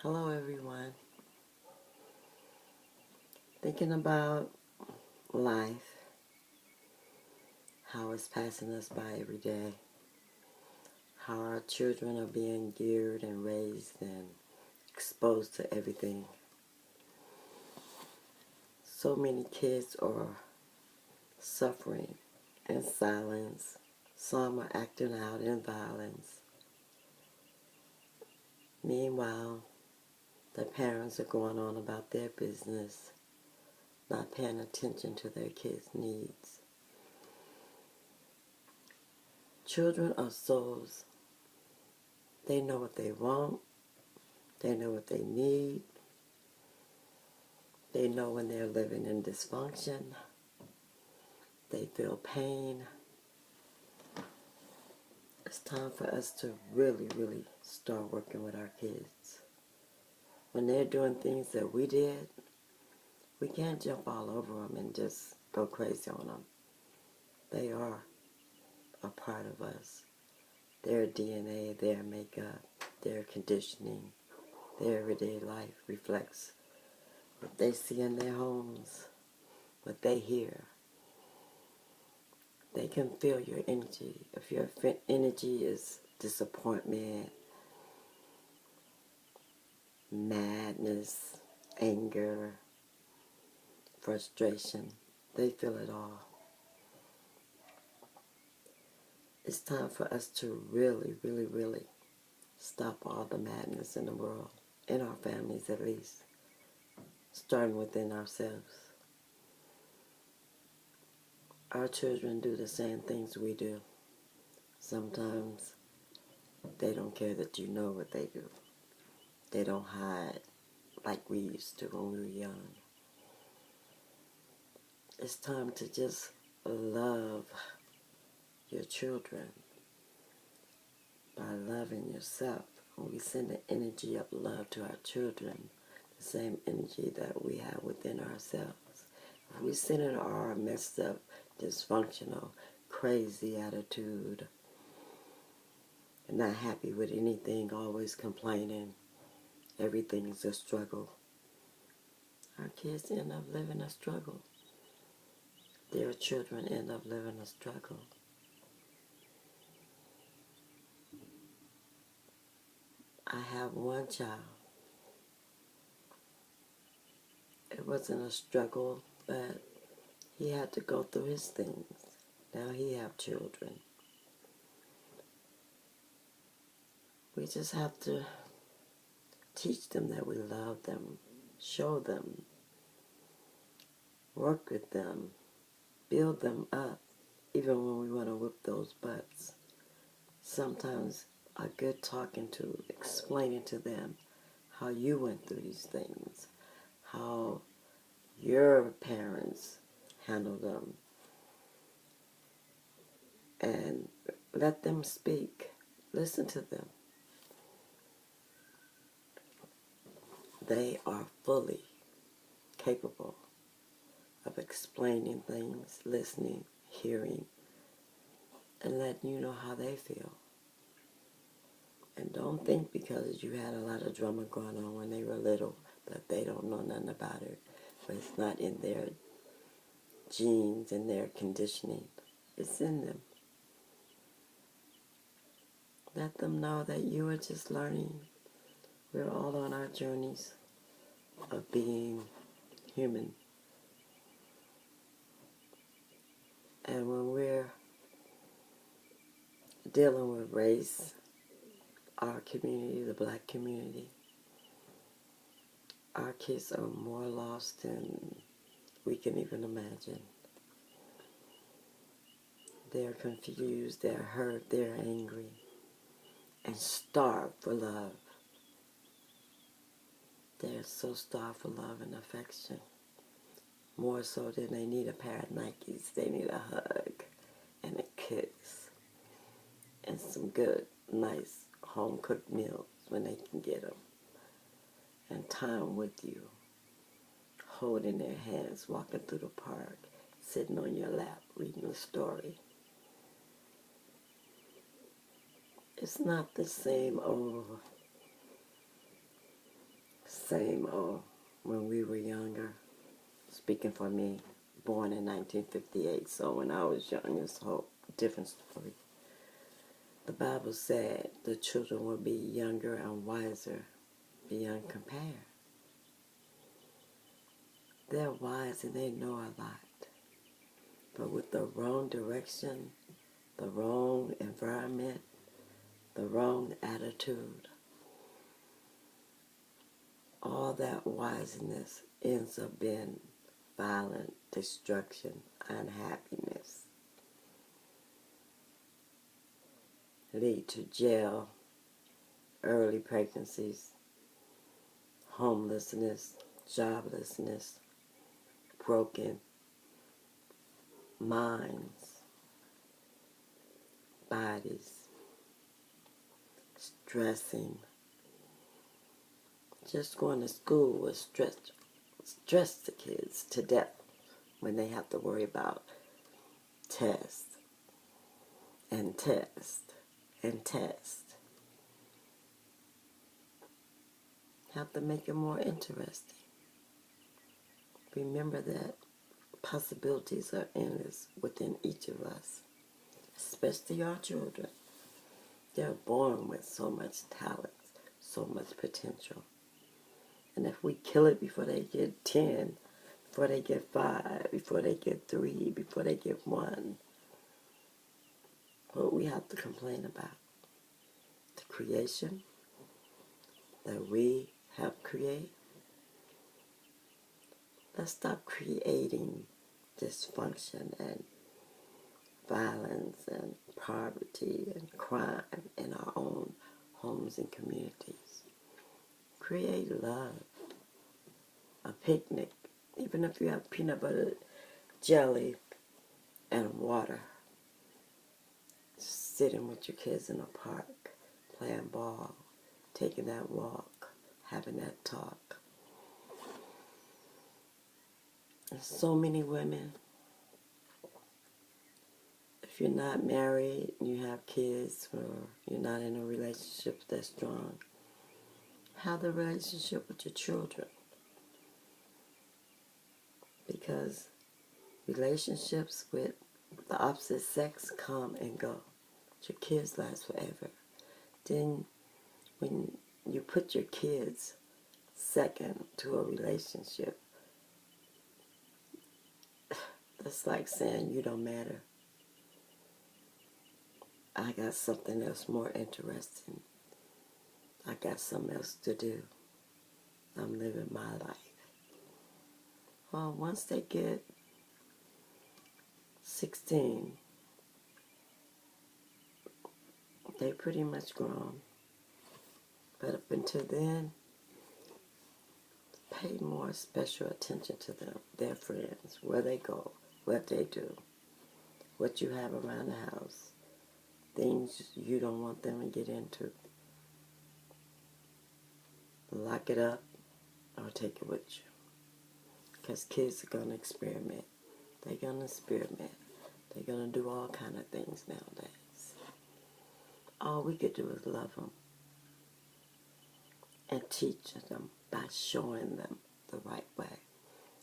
Hello everyone. Thinking about life, how it's passing us by every day, how our children are being geared and raised and exposed to everything. So many kids are suffering in silence. Some are acting out in violence. Meanwhile, the parents are going on about their business, not paying attention to their kids' needs. Children are souls. They know what they want. They know what they need. They know when they're living in dysfunction. They feel pain. It's time for us to really start working with our kids. When they're doing things that we did, we can't jump all over them and just go crazy on them. They are a part of us. Their DNA, their makeup, their conditioning, their everyday life reflects what they see in their homes, what they hear. They can feel your energy. If your energy is disappointment, madness, anger, frustration, they feel it all. It's time for us to really stop all the madness in the world, in our families at least, starting within ourselves. Our children do the same things we do. Sometimes they don't care that you know what they do. They don't hide like we used to when we were young. It's time to just love your children by loving yourself. When we send the energy of love to our children, the same energy that we have within ourselves. If we send it our messed up, dysfunctional, crazy attitude, and not happy with anything, always complaining, everything's a struggle, our kids end up living a struggle. Their children end up living a struggle. I have one child. It wasn't a struggle, but he had to go through his things. Now he have children. We just have to teach them that we love them, show them, work with them, build them up, even when we want to whip those butts. Sometimes a good talking to, explaining to them how you went through these things, how your parents handled them, and let them speak. Listen to them. They are fully capable of explaining things, listening, hearing, and letting you know how they feel. And don't think because you had a lot of drama going on when they were little that they don't know nothing about it. But it's not in their genes and their conditioning. It's in them. Let them know that you are just learning. We're all on our journeys of being human. And when we're dealing with race, our community, the black community, our kids are more lost than we can even imagine. They're confused, they're hurt, they're angry, and starved for love. They're so starved for love and affection. More so than they need a pair of Nikes. They need a hug and a kiss and some good, nice, home-cooked meals when they can get them. And time with you, holding their hands, walking through the park, sitting on your lap, reading a story. It's not the same old Same old. When we were younger, speaking for me, born in 1958, so when I was young, it's a whole different story. The Bible said the children will be younger and wiser beyond compare. They're wise and they know a lot. But with the wrong direction, the wrong environment, the wrong attitude, all that wiseness ends up being violent, destruction, unhappiness. Lead to jail, early pregnancies, homelessness, joblessness, broken minds, bodies, stressing. Just going to school will stress the kids to death when they have to worry about test and test and test. Have to make it more interesting. Remember that possibilities are endless within each of us, especially our children. They're born with so much talent, so much potential. And if we kill it before they get 10, before they get 5, before they get 3, before they get 1, what we have to complain about? The creation that we have created. Let's stop creating dysfunction and violence and poverty and crime in our own homes and communities. Create love. A picnic, even if you have peanut butter, jelly, and water. Sitting with your kids in a park, playing ball, taking that walk, having that talk. There's so many women. If you're not married, you have kids, or you're not in a relationship that's strong, have the relationship with your children. Because relationships with the opposite sex come and go. Your kids last forever. Then when you put your kids second to a relationship, that's like saying you don't matter. I got something else more interesting. I got something else to do. I'm living my life. Well, once they get 16, they pretty much grown. But up until then, pay more special attention to them, their friends, where they go, what they do, what you have around the house, things you don't want them to get into. Lock it up or take it with you. Because kids are going to experiment. They're going to experiment. They're going to do all kind of things nowadays. All we could do is love them and teach them by showing them the right way.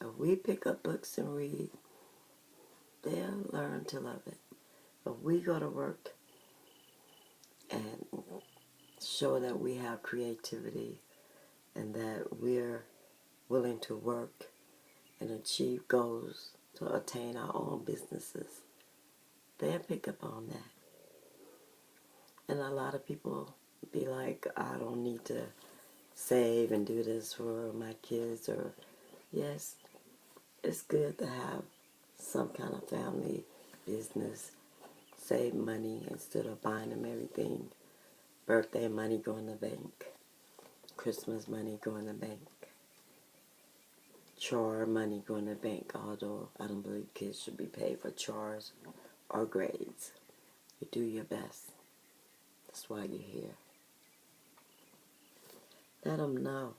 If we pick up books and read, they'll learn to love it. If we go to work and show that we have creativity and that we're willing to work and achieve goals to attain our own businesses, they'll pick up on that. And a lot of people be like, I don't need to save and do this for my kids. Or yes, it's good to have some kind of family business, save money instead of buying them everything. Birthday money go in the bank, Christmas money go in the bank, chore money go in the bank, although I don't believe kids should be paid for chores or grades. You do your best. That's why you're here. Let them know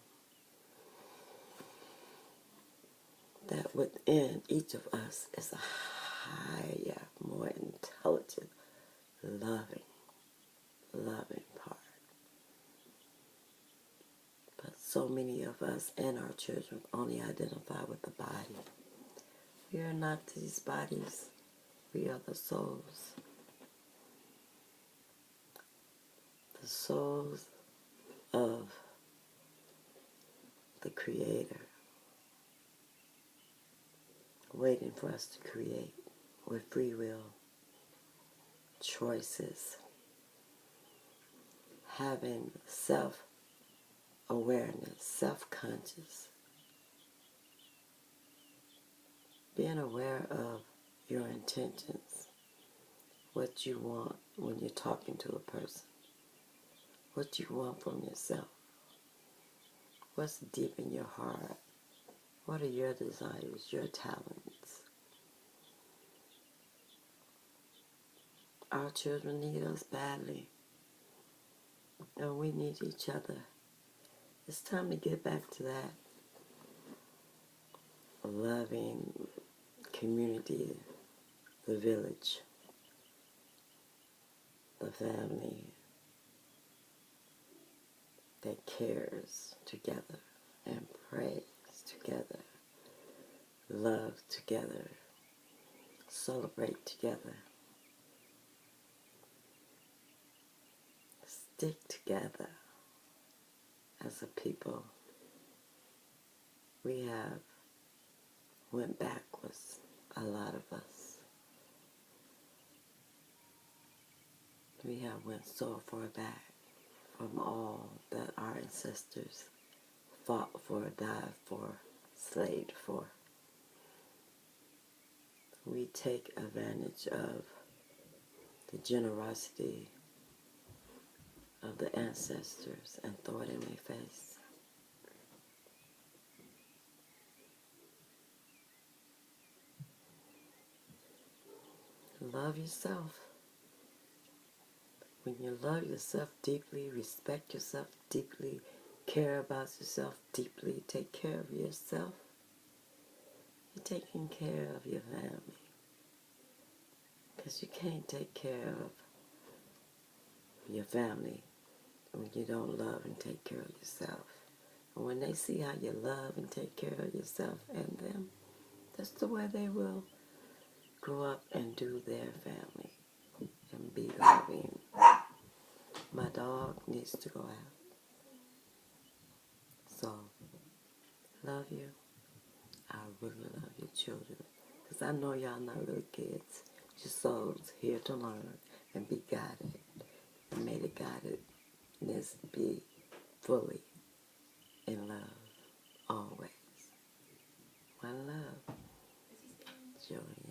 that within each of us is a higher, more intelligent, loving part. But So many of us and our children only identify with the body. We are not these bodies. We are the souls. The souls of the Creator, waiting for us to create with free will, choices, having self-awareness, self-conscious, being aware of your intentions, what you want when you're talking to a person, what you want from yourself, what's deep in your heart, what are your desires, your talents. Our children need us badly, and we need each other. It's time to get back to that loving community, the village, the family that cares together and prays together, loves together, celebrate together, stick together as a people. We have went backwards, a lot of us. We have went so far back from all that our ancestors fought for, died for, slaved for. We take advantage of the generosity of the ancestors and throw it in their face. Love yourself. When you love yourself deeply, respect yourself deeply, care about yourself deeply, take care of yourself, you're taking care of your family. Because you can't take care of your family when you don't love and take care of yourself. And when they see how you love and take care of yourself and them, that's the way they will grow up and do their family and be loving. My dog needs to go out. So, love you. I really love your children. Because I know y'all not little kids. Your souls here to learn and be guided. And may the guidedness be fully in love. Always. One love. Joy.